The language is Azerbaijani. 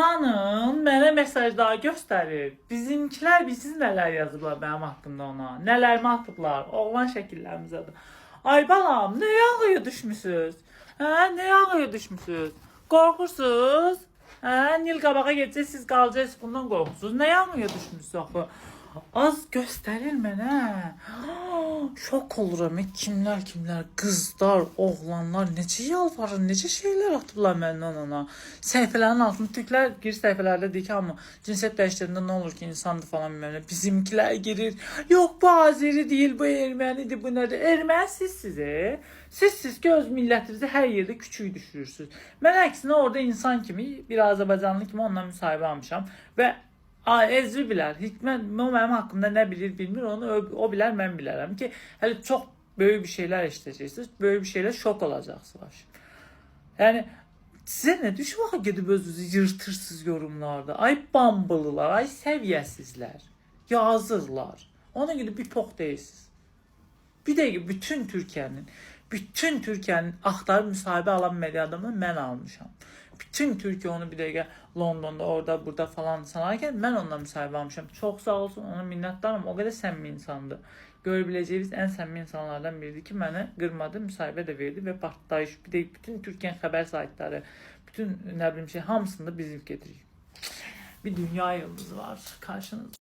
İnanın mənə mesajlar göstərir. Bizimkilər bilsiz nələr yazıblar mənim haqqımda ona. Nələrimi atıblar. Oğlan şəkillərimizədir. Ay balam, nə ağıya düşmüsüz? Hə, nə ağıya düşmüsüz? Qorxursunuz? Hə, Nil qabağa gedəcək, siz qalacaqsınız, bundan qorxursunuz. Nə ağıya düşmüsüz axı? Az göstərir mənə. Şok oluram. Kimlər, qızlar, oğlanlar necə yalvarır, necə şeylər atıblar məndən ona. Səhifələrin altında türklər gir səhifələrdə deyir ki, amma cinsiyyət dəyişdirəndə nə olur ki, insandır falan bilməm. Bizimkilər girir. Yox, bu Azeri deyil, bu ermənidir, bu nədir? Erməni sizsiz. Siz ki öz millətinizi hər yerdə küçük düşürürsünüz. Mən əksinə orada insan kimi, bir Azərbaycanlı kimi onunla müsahibə almışam və Ezri bilər. Hikmət o mənim haqqımda nə bilir bilmir, onu o bilər, mən bilərəm ki, hələ çox böyük bir şeylər eşidəcəksiniz, böyük bir şeylər şok olacaqsınız. Yəni sizə nə düşüb axı gedib özünüzü yırtırsınız yorumlarda. Ay bambılılar, ay səviyyəsizlər, yazıqlar. Ona görə bir pox deyilsiniz. Bir dəqiqə bütün Türkiyənin axtarıb müsahibə alan media adamını mən almışam. Bütün Türkiyə onu bir dəqiqə Londonda, orada, burada falan sanarkən mən onunla müsahibə almışam. Çox sağ olsun, ona minnətdarım. O qədər səmimi insandır. Görə biləcəyiniz ən səmimi insanlardan biridir ki, mənə qırmadı, müsahibə də verdi və partlayış. Bir də bütün Türkiyənin xəbər saytları, bütün nə bilim hamısında biz ilk gedirik. Bir dünya yıldızı var karşınızda.